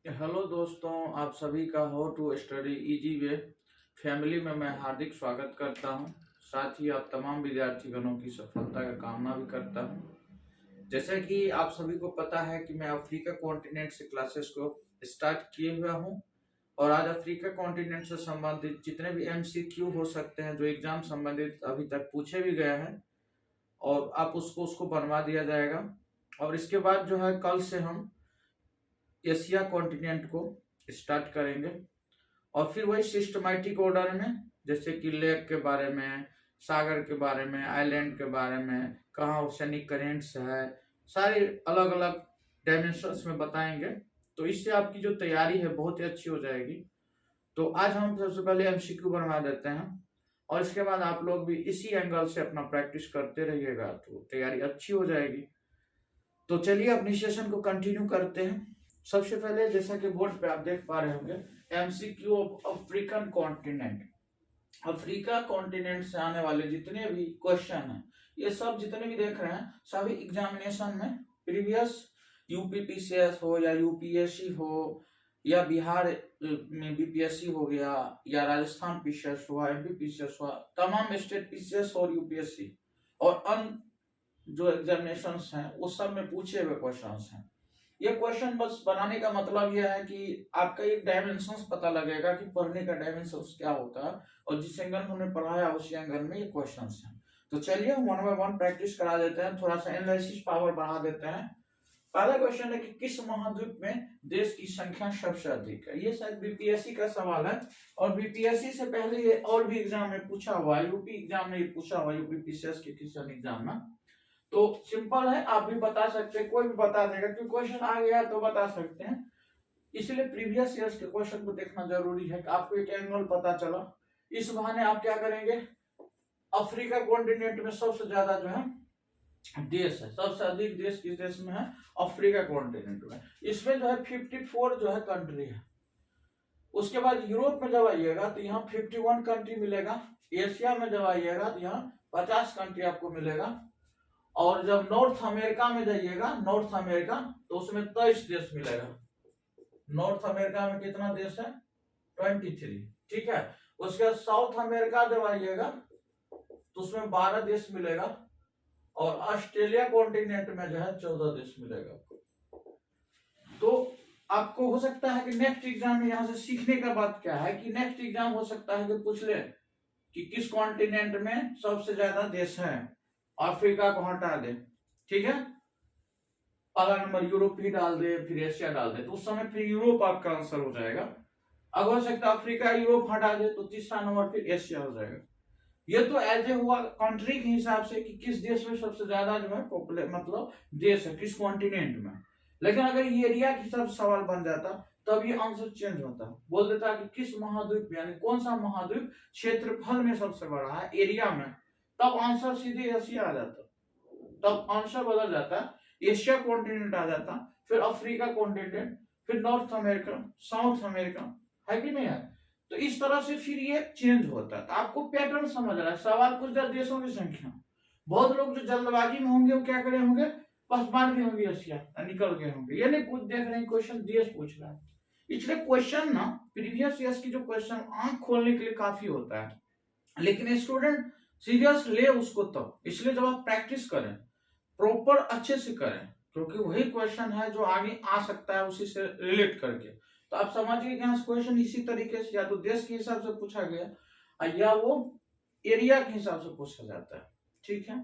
Hello दोस्तों, आप सभी का how to study easy way family में मैं हार्दिक स्वागत करता हूं। साथ ही आप तमाम विद्यार्थीगणों की सफलता का कामना भी करता हूं। जैसे कि आप सभी को पता है कि मैं अफ्रीका कॉन्टिनेंट से क्लासेस को स्टार्ट किए हुआ हूं और आज अफ्रीका कॉन्टिनेंट से संबंधित जितने भी एमसीक्यू हो सकते हैं जो एग्जाम संबंधित अभी तक पूछे भी गए हैं और आप उसको बनवा दिया जाएगा। और इसके बाद जो है कल से हम एशिया कॉन्टिनेंट को स्टार्ट करेंगे और फिर वही सिस्टमैटिक ऑर्डर में, जैसे कि लेक के बारे में, सागर के बारे में, आइलैंड के बारे में, कहाँ ओशनिक करेंट्स है, सारे अलग अलग डायमेंशंस में बताएंगे। तो इससे आपकी जो तैयारी है बहुत ही अच्छी हो जाएगी। तो आज हम सबसे पहले एमसीक्यू बनवा देते हैं और इसके बाद आप लोग भी इसी एंगल से अपना प्रैक्टिस करते रहिएगा तो तैयारी अच्छी हो जाएगी। तो चलिए अपनी सेशन को कंटिन्यू करते हैं। सबसे पहले जैसा कि बोर्ड पे आप देख पा रहे होंगे, MCQ of African continent. Africa continent से आने वाले जितने भी क्वेश्चन हैं, ये सब जितने भी देख रहे हैं सभी एग्जामिनेशन में प्रीवियस यूपीपीसीएस हो या यूपीएससी हो या बिहार में बीपीएससी हो गया या राजस्थान पीसीएस हुआ, एमपी पीसीएस हुआ, तमाम स्टेट पीसीएस और यूपीएससी और अन्य जो एग्जामिनेशन हैं उस सब में पूछे हुए क्वेश्चन हैं। ये क्वेश्चन बस बनाने का मतलब यह है कि आपका एक डायमेंशन पता लगेगा कि पढ़ने का डायमेंशन क्या होता है और जिस एंगल में हमने पढ़ाया उसी एंगल में ये क्वेश्चन हैं। तो चलिए हम वन बाय वन प्रैक्टिस करा देते हैं, थोड़ा सा एनालिसिस पावर बढ़ा देते हैं। पहला क्वेश्चन है कि किस महाद्वीप में देश की संख्या सबसे अधिक है। ये शायद बीपीएससी का सवाल है और बीपीएससी से पहले ये और भी एग्जाम में पूछा हुआ है, यूपी एग्जाम में पूछा हुआ, यूपी पीसीएस के किसी एग्जाम में। तो सिंपल है, आप भी बता सकते हैं, कोई भी बता देगा क्योंकि क्वेश्चन आ गया तो बता सकते हैं। इसलिए प्रीवियस ईयर्स के क्वेश्चन को देखना जरूरी है कि आपको एक एंगल पता चला। इस बहाने आप क्या करेंगे, अफ्रीका कॉन्टिनेंट में सबसे ज्यादा जो है देश है, सबसे अधिक देश किस देश में है, अफ्रीका कॉन्टिनेंट में। इसमें जो है 54 जो है कंट्री है। उसके बाद यूरोप में जब आइएगा तो यहाँ 51 कंट्री मिलेगा। एशिया में जब आइएगा तो यहाँ 50 कंट्री आपको मिलेगा। और जब नॉर्थ अमेरिका में जाइएगा, नॉर्थ अमेरिका, तो उसमें 23 देश मिलेगा। नॉर्थ अमेरिका में कितना देश है, 23, ठीक है। उसके बाद साउथ अमेरिका जब आइएगा तो उसमें 12 देश मिलेगा और ऑस्ट्रेलिया कॉन्टिनेंट में जो है 14 देश मिलेगा। तो आपको हो सकता है कि नेक्स्ट एग्जाम में यहाँ से सीखने का बात क्या है कि नेक्स्ट एग्जाम हो सकता है कि पूछ ले कि किस कॉन्टिनेंट में सबसे ज्यादा देश है, अफ्रीका को हटा दे, ठीक है। पहला नंबर यूरोप ही डाल दे, फिर एशिया डाल दे, तो उस समय फिर यूरोप आपका आंसर हो जाएगा। अब हो सकता है अफ्रीका यूरोप हटा दे तो तीसरा नंबर फिर एशिया हो जाएगा। ये तो एज ए हुआ कंट्री के हिसाब से कि किस देश में सबसे ज्यादा जो है मतलब देश है, किस कॉन्टिनेंट में। लेकिन अगर ये एरिया के हिसाब से सवाल बन जाता तब ये आंसर चेंज होता, बोल देता कि किस महाद्वीप यानी कौन सा महाद्वीप क्षेत्रफल में सबसे बड़ा है, एरिया में, तब आंसर सीधे एशिया आ जाता, तब आंसर बदल जाता, एशिया कॉन्टिनेंट आ जाता, फिर अफ्रीका कॉन्टिनेंट, फिर नॉर्थ अमेरिका, साउथ अमेरिका, है कि नहीं है। तो इस तरह से फिर ये चेंज होता है। तो आपको पैटर्न समझ रहा है, सवाल पूछ रहा देशों की संख्या। बहुत लोग जो जल्दबाजी में होंगे वो क्या करे होंगे, बस मार गए होंगे एशिया, निकल गए होंगे, ये नहीं कुछ देख रहे हैं क्वेश्चन देश पूछ रहा है। इसलिए क्वेश्चन ना प्रीवियस ईयर्स की जो क्वेश्चन आंख खोलने के लिए काफी होता है, लेकिन स्टूडेंट सीरियस ले उसको तब। इसलिए जब आप प्रैक्टिस करें प्रॉपर अच्छे से करें, क्योंकि वही क्वेश्चन है जो आगे आ सकता है उसी से रिलेट करके। तो आप समझिए कि क्वेश्चन इसी तरीके से या तो देश के हिसाब से पूछा गया या वो एरिया के हिसाब से पूछा जाता है, ठीक है।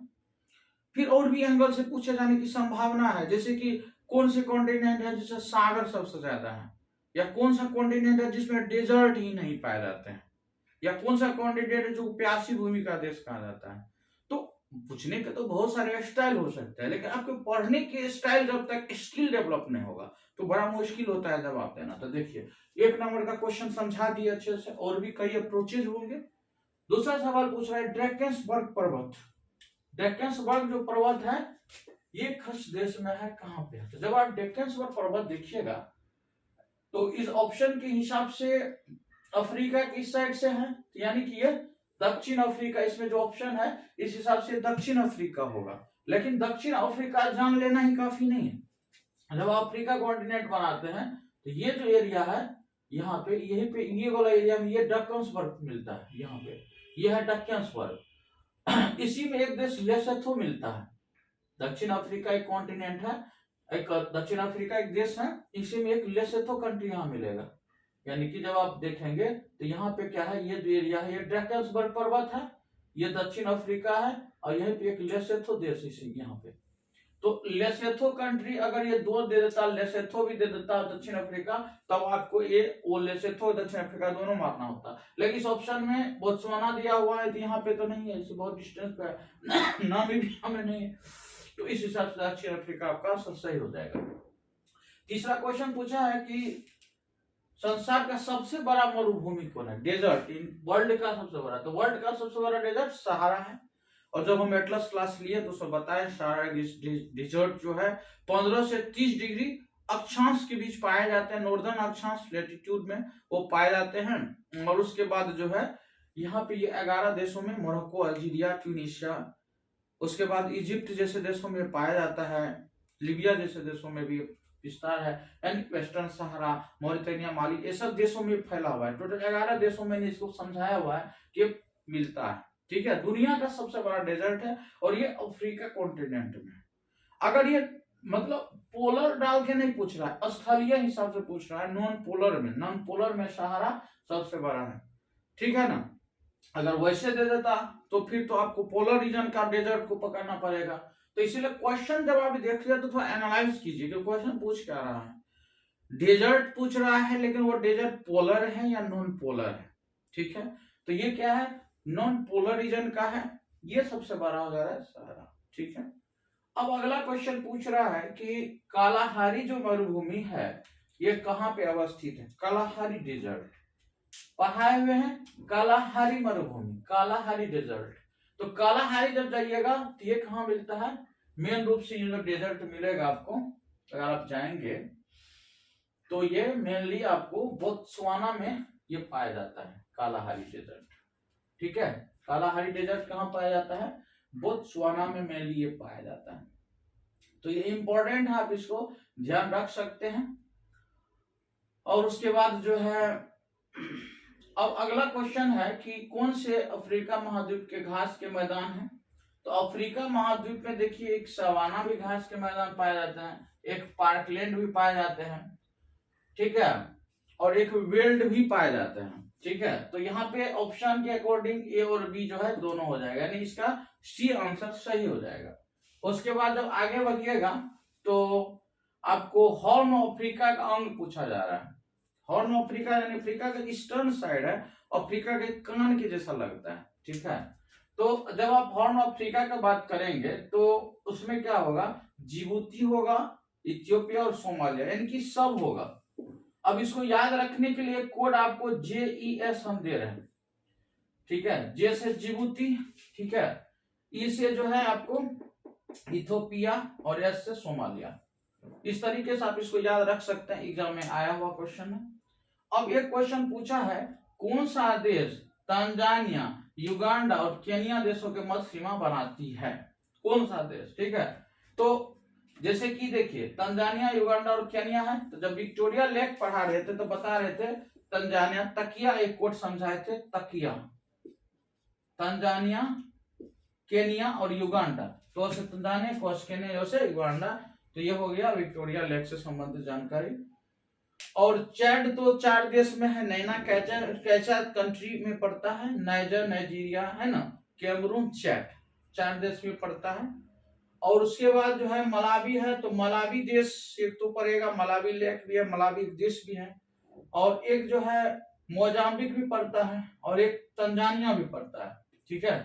फिर और भी एंगल से पूछे जाने की संभावना है, जैसे कि कौन से कॉन्टिनेंट है जिसमें सागर सबसे ज्यादा है, या कौन सा कॉन्टिनेंट है जिसमें डेजर्ट ही नहीं पाए जाते हैं, या कौन सा कॉन्टिनेंट है जो प्यासी भूमि का देश कहा जाता है। तो पूछने के तो बहुत सारे स्टाइल हो सकते हैं, लेकिन आपके पढ़ने के स्टाइल जब तक स्किल डेवलप नहीं होगा तो बड़ा मुश्किल होता है जवाब देना। तो देखिए, एक नंबर का क्वेश्चन समझा दिया अच्छे से, और भी कई अप्रोचेज होंगे। दूसरा सवाल पूछ रहा है ड्रैकेंसबर्ग पर्वत। ड्रैकेंसबर्ग जो पर्वत है ये किस देश में है, कहां पे है। तो जब आप ड्रैकेंसबर्ग पर्वत देखिएगा तो इस ऑप्शन के हिसाब से अफ्रीका किस साइड से है, यानी कि ये दक्षिण अफ्रीका, इसमें जो ऑप्शन है इस हिसाब से दक्षिण अफ्रीका होगा। लेकिन दक्षिण अफ्रीका जान लेना ही काफी नहीं है। जब अफ्रीका कॉन्टिनेंट बनाते हैं तो ये जो एरिया है यहाँ पे, यही पे ये वाला एरिया में ये डक्कन्स बर्फ मिलता है, यहाँ पे ये है डक्कन्स बर्फ। इसी में एक देश लेसोथो मिलता है। दक्षिण अफ्रीका एक कॉन्टिनेंट है, एक दक्षिण अफ्रीका एक देश है, इसी में एक लेसोथो कंट्री यहाँ मिलेगा। यानी कि जब आप देखेंगे तो यहाँ पे क्या है, ये जो एरिया है ये ड्रैकेंसबर्ग पर्वत है, ये दक्षिण अफ्रीका है, और यहीं पे एक लेसोथो देश इसी यहाँ पे। तो लेसोथो कंट्री अगर ये दो दे देता, लेसोथो भी दे देता दक्षिण अफ्रीका, तब आपको ये वो लेसोथो दक्षिण अफ्रीका दोनों मारना होता। लेकिन इस ऑप्शन में बोत्सवाना दिया हुआ है, तो यहाँ पे तो नहीं है, इसे बहुत डिस्टेंस पे है, नामीबिया में नहीं है, तो इस हिसाब से दक्षिण अफ्रीका आपका सब सही हो जाएगा। तीसरा क्वेश्चन पूछा है कि संसार का सबसे बड़ा मरुभूमि कौन है, डेजर्ट इन वर्ल्ड का सबसे बड़ा। तो वर्ल्ड का सबसे बड़ा डेजर्ट सहारा है, और जब हम एटलस क्लास लिए तो उसमें बताया सहारा डेजर्ट जो है 15 से 30 डिग्री अक्षांश के बीच पाए जाते हैं, नॉर्दर्न अक्षांश लेटीट्यूड में वो पाए जाते हैं। और उसके बाद जो है यहाँ पे ये 11 देशों में, मोरक्को, अल्जीरिया, ट्यूनीशिया, उसके बाद इजिप्ट जैसे देशों में पाया जाता है, लीबिया जैसे देशों में भी विस्तार है, यानी वेस्टर्न सहारा, मॉरिटानिया, माली, ये सब देशों में फैला हुआ है। टोटल 11 देशों में इसको समझाया हुआ है कि मिलता है। ठीक है, दुनिया का सबसे बड़ा डेजर्ट है, और ये अफ्रीका कॉन्टिनेंट में। अगर ये मतलब पोलर डाल के नहीं पूछ रहा है, स्थलीय हिसाब से पूछ रहा है, नॉन पोलर में सहारा सबसे बड़ा है। ठीक है ना, अगर वैसे दे देता तो फिर तो आपको पोलर रीजन का डेजर्ट को पकड़ना पड़ेगा। तो इसीलिए क्वेश्चन जब आप देख लिया तो थोड़ा एनालाइज कीजिए कि क्वेश्चन पूछ क्या रहा है। डेजर्ट पूछ रहा है, लेकिन वो डेजर्ट पोलर है या नॉन पोलर है। ठीक है, तो ये क्या है, नॉन पोलर रीजन का है, ये सबसे बड़ा हो जा रहा है सहारा। ठीक है, अब अगला क्वेश्चन पूछ रहा है कि कालाहारी जो मरुभूमि है ये कहाँ पे अवस्थित है। कालाहारी डेजर्ट पढ़ाए हुए हैं, कालाहारी मरुभूमि, कालाहारी डेजर्ट। तो कालाहारी जब जाइएगा तो ये कहाँ मिलता है, मेन रूप से ये जो डेजर्ट मिलेगा आपको, अगर आप जाएंगे तो ये मेनली आपको बोत्सवाना में ये पाया जाता है, कालाहारी डेजर्ट। ठीक है, कालाहारी डेजर्ट कहाँ पाया जाता है, बोत्सवाना में मेनली ये पाया जाता है। तो ये इंपॉर्टेंट है, आप इसको ध्यान रख सकते हैं। और उसके बाद जो है अब अगला क्वेश्चन है कि कौन से अफ्रीका महाद्वीप के घास के मैदान हैं। तो अफ्रीका महाद्वीप में देखिए एक सवाना भी घास के मैदान पाए जाते हैं, एक पार्कलैंड भी पाए जाते हैं, ठीक है, और एक वेल्ड भी पाए जाते हैं। ठीक है, तो यहाँ पे ऑप्शन के अकॉर्डिंग ए और बी जो है दोनों हो जाएगा, यानी इसका सी आंसर सही हो जाएगा। उसके बाद जब आगे बढ़िएगा तो आपको हॉर्न ऑफ अफ्रीका का अंग पूछा जा रहा है। हॉर्न ऑफ अफ्रीका यानी अफ्रीका का ईस्टर्न साइड है, अफ्रीका के कान के जैसा लगता है। ठीक है, तो जब आप हॉर्न ऑफ अफ्रीका का बात करेंगे तो उसमें क्या होगा, जिबूती होगा, इथियोपिया और सोमालिया, यानी कि सब होगा। अब इसको याद रखने के लिए कोड आपको JES हम दे रहे हैं। ठीक है, जे से जिबूती, ठीक है, ई से जो है आपको इथियोपिया और एस से सोमालिया। इस तरीके से आप इसको याद रख सकते हैं, एग्जाम में आया हुआ क्वेश्चन है। अब एक क्वेश्चन पूछा है, कौन सा देश तंजानिया, युगांडा और केनिया देशों के मध्य सीमा बनाती है, कौन सा देश। ठीक है, तो जैसे कि देखिए तंजानिया, युगांडा और केनिया है। तो जब विक्टोरिया लेक पढ़ा रहे थे तो बता रहे थे तंजानिया, तकिया एक कोड समझाए थे, तकिया, तंजानिया, केनिया और युगांडा, तो से तंजानिया, कोस केनिया से युगांडा। तो ये हो गया विक्टोरिया लेक से संबंधित जानकारी। और चैड तो 4 देश में है, नैना कैचा कंट्री में पड़ता है, नाइजर नाइजीरिया है ना, कैमरून, चैड 4 देश में पड़ता है। और उसके बाद जो है मलावी है, तो मलावी देश एक तो पड़ेगा, मलावी लेक भी है, मलावी देश भी है, और एक जो है मोजाम्बिक भी पड़ता है, और एक तंजानिया भी पड़ता है। ठीक है,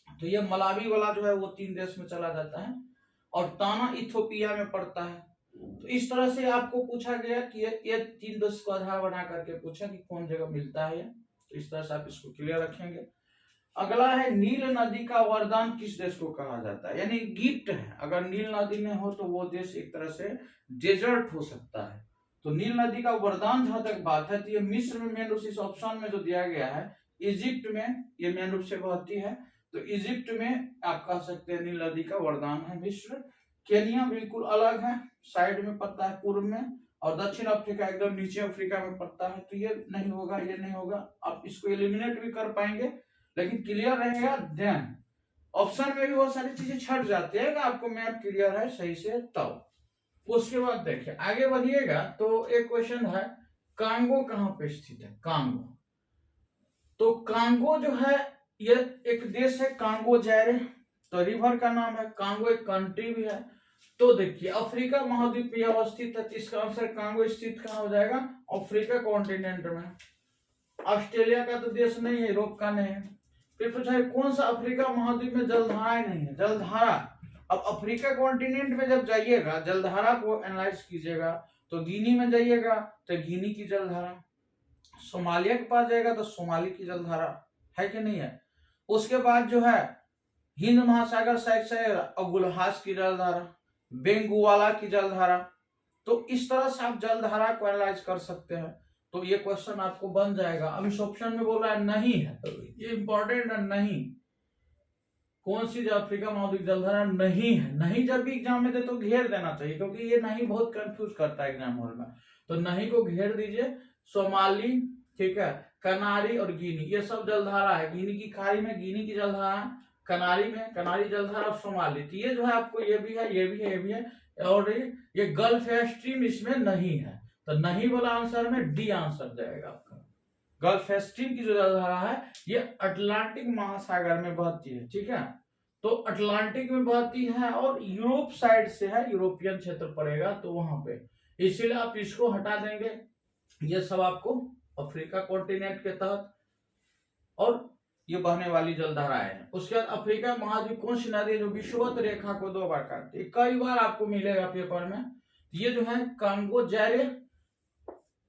तो ये मलावी वाला जो है वो 3 देश में चला जाता है, और ताना इथियोपिया में पड़ता है। तो इस तरह से आपको पूछा गया कि ये 3 देश को आधार बना करके पूछा कि कौन जगह मिलता है। तो इस तरह से आप इसको क्लियर रखेंगे। अगला है, नील नदी का वरदान किस देश को कहा जाता है, यानी गिफ्ट है। अगर नील नदी में हो तो वो देश एक तरह से डेजर्ट हो सकता है। तो नील नदी का वरदान जहां तक बात है तो ये मिस्र में मेन रूप से इस ऑप्शन में जो दिया गया है, इजिप्ट में ये मेन रूप से बहती है। तो इजिप्ट में आप कह सकते हैं नील नदी का वरदान है मिस्र। केनिया बिल्कुल अलग है, साइड में पड़ता है पूर्व में, और दक्षिण अफ्रीका एकदम नीचे अफ्रीका में पड़ता है, तो ये नहीं होगा, ये नहीं होगा। आप इसको एलिमिनेट भी कर पाएंगे, लेकिन क्लियर रहेगा देन ऑप्शन में भी बहुत सारी चीजें छट जाती है, आपको मैप क्लियर है सही से तब। उसके बाद देखिए आगे बढ़िएगा तो एक क्वेश्चन है, कांगो कहाँ पे स्थित है? कांगो, तो कांगो जो है ये एक देश है, कांगो जायरे, तो रिवर का नाम है। कांगो एक कंट्री भी है। तो देखिए अफ्रीका महाद्वीप में अवस्थित है, इसका आंसर कांगो स्थित कहाँ हो जाएगा? अफ्रीका कॉन्टिनेंट में। ऑस्ट्रेलिया का तो देश नहीं है, यूरोप का नहीं है। फिर पूछा है कौन सा अफ्रीका महाद्वीप में जलधाराएं नहीं है? जलधारा, अब अफ्रीका कॉन्टिनेंट में जब जाइएगा जलधारा को एनालाइज कीजिएगा तो गिनी में जाइएगा तो गिनी की जलधारा, सोमालिया के पास जाएगा तो सोमाली की जलधारा है कि नहीं है। उसके बाद जो है हिंद महासागर साइड से अगुलहास की जलधारा, बेंगुवाला की जलधारा। तो इस तरह से आप जलधारा को एनालाइज कर सकते हैं। तो ये क्वेश्चन आपको बन जाएगा। अब इस ऑप्शन में बोल रहा है नहीं है, तो ये इंपॉर्टेंट है। नहीं, कौन सी अफ्रीका महाद्वीप जलधारा नहीं है? नहीं जब भी एग्जाम में दे तो घेर देना चाहिए, क्योंकि ये नहीं बहुत कंफ्यूज करता है एग्जाम हॉल में। तो नहीं को घेर दीजिए। सोमाली, ठीक है, कनारी और गिनी, ये सब जलधारा है। गिनी की खाड़ी में गिनी की जलधारा, कनारी में कनारी जलधारा, सोमाली। तो ये जो है आपको ये भी है, ये भी है, ये भी है, और ये गल्फ स्ट्रीम इसमें नहीं है। तो नहीं वाला आंसर में डी आंसर जाएगा आपका। गल्फ स्ट्रीम की जो जलधारा है ये अटलांटिक महासागर में बहती है, ठीक है। तो अटलांटिक में बहती है और यूरोप साइड से है, यूरोपियन क्षेत्र पड़ेगा तो वहां पे, इसीलिए आप इसको हटा देंगे। ये सब आपको अफ्रीका कॉन्टिनेंट के तहत और ये बहने वाली जलधाराएं हैं। उसके बाद अफ्रीका महाद्वीप कौन सी नदी जो विषुवत रेखा को 2 बार काटती है? कई बार आपको मिलेगा पेपर में। ये जो है कांगो जायरे,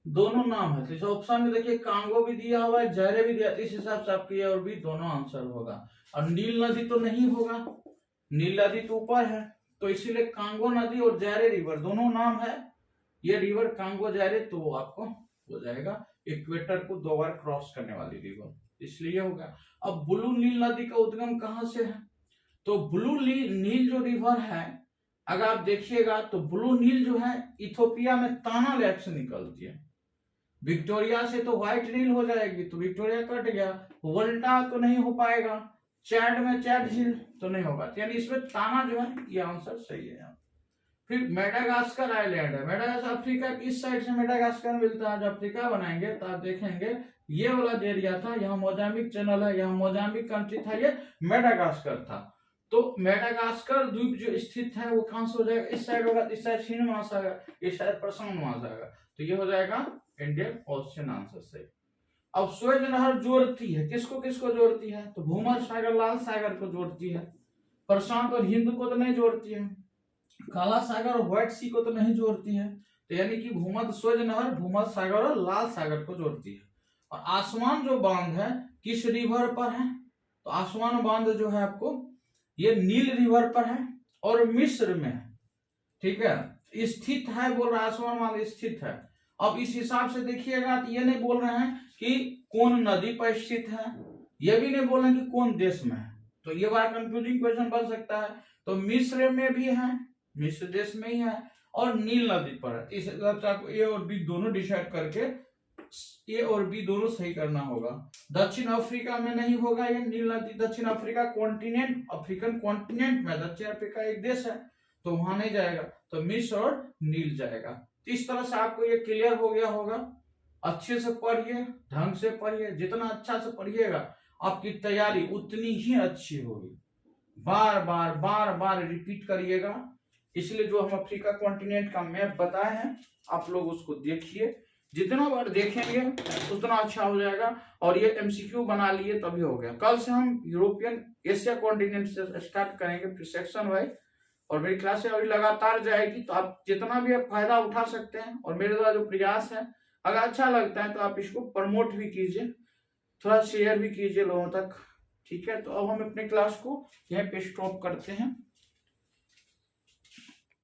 दोनों नाम है। तो इस ऑप्शन में देखिए कांगो भी दिया हुआ है, जायरे भी दिया, इस हिसाब से आपके और भी दोनों आंसर होगा। और नील नदी तो नहीं होगा, नील नदी तो ऊपर है, तो इसीलिए कांगो नदी और जायरे रिवर दोनों नाम है। ये रिवर कांगो जायरे, तो वो आपको हो जाएगा इक्वेटर को 2 बार क्रॉस करने वाली रिवर, इसलिए होगा। अब ब्लू नील नदी का उद्गम कहां से है? तो ब्लू नील जो रिवर है, अगर आप देखिएगा तो ब्लू नील जो है इथोपिया में ताना लेक से निकलती है। विक्टोरिया से तो व्हाइट नील हो जाएगी, तो विक्टोरिया कट गया। वोल्टा तो नहीं हो पाएगा। चैड में चैड झील तो नहीं होगा, यानी इसमें ताना जो है ये आंसर सही है। फिर मेडागास्कर आइलैंड है। मेडागास्कर अफ्रीका की इस साइड से मेडागास्कर मिलता है। जब अफ्रीका बनाएंगे तो आप देखेंगे ये वाला जो एरिया था, यहाँ मोजाम्बिक चैनल है, यहाँ मोजाम्बिक कंट्री था, ये मेडागास्कर था। तो मेडागास्कर द्वीप जो स्थित है वो कहां से हो जाएगा? इस साइड होगा, इस साइड हिंद महासागर, इस साइड प्रशांत महासागर, तो ये हो जाएगा इंडियन ओशियन आंसर सही। अब स्वेज नहर जोड़ती है किसको किसको जोड़ती है? तो भूमध्य सागर लाल सागर को जोड़ती है। प्रशांत और हिंद को तो नहीं जोड़ती है। काला सागर और व्हाइट सी को तो नहीं जोड़ती है। तो यानी कि भूमध्य स्वेज नहर भूमध्य सागर और लाल सागर को जोड़ती है। और आसमान जो बांध है किस रिवर पर है? तो आसमान बांध जो है आपको ये नील रिवर पर है और मिस्र में है, ठीक है, स्थित है। बोल रहा है आसमान बांध स्थित है। अब इस हिसाब से देखिएगा तो ये नहीं बोल रहे हैं कि कौन नदी पर स्थित है, ये भी नहीं बोल रहे हैं कि कौन देश में है। तो ये बड़ा कंफ्यूजिंग क्वेश्चन बन सकता है। तो मिस्र में भी है, मिस्र देश में ही है, और नील नदी पर है। इस हिसाब से आपको ए और बी दोनों डिसाइड करके ए और बी दोनों सही करना होगा। दक्षिण अफ्रीका में नहीं होगा ये नील नदी। दक्षिण अफ्रीका कॉन्टिनेंट, अफ्रीकन कॉन्टिनेंट में दक्षिण अफ्रीका एक देश है, तो वहां नहीं जाएगा, तो मिस्र और नील जाएगा। इस तरह से आपको ये क्लियर हो गया होगा। अच्छे से पढ़िए, ढंग से पढ़िए, जितना अच्छा से पढ़िएगा आपकी तैयारी उतनी ही अच्छी होगी। बार बार बार बार रिपीट करिएगा। इसलिए जो हम अफ्रीका कॉन्टिनेंट का मैप बताए हैं आप लोग उसको देखिए, जितना बार देखेंगे उतना अच्छा हो जाएगा। और ये एमसीक्यू बना लिए तभी हो गया। कल से हम यूरोपियन एशिया कॉन्टिनेंट से स्टार्ट करेंगे, फिर सेक्शन वाइज, और मेरी क्लासें अभी लगातार जाएगी। तो आप जितना भी आप फायदा उठा सकते हैं, और मेरे द्वारा जो प्रयास है अगर अच्छा लगता है तो आप इसको प्रमोट भी कीजिए, थोड़ा शेयर भी कीजिए लोगों तक, ठीक है। तो अब हम अपने क्लास को यहीं पे स्टॉप करते हैं।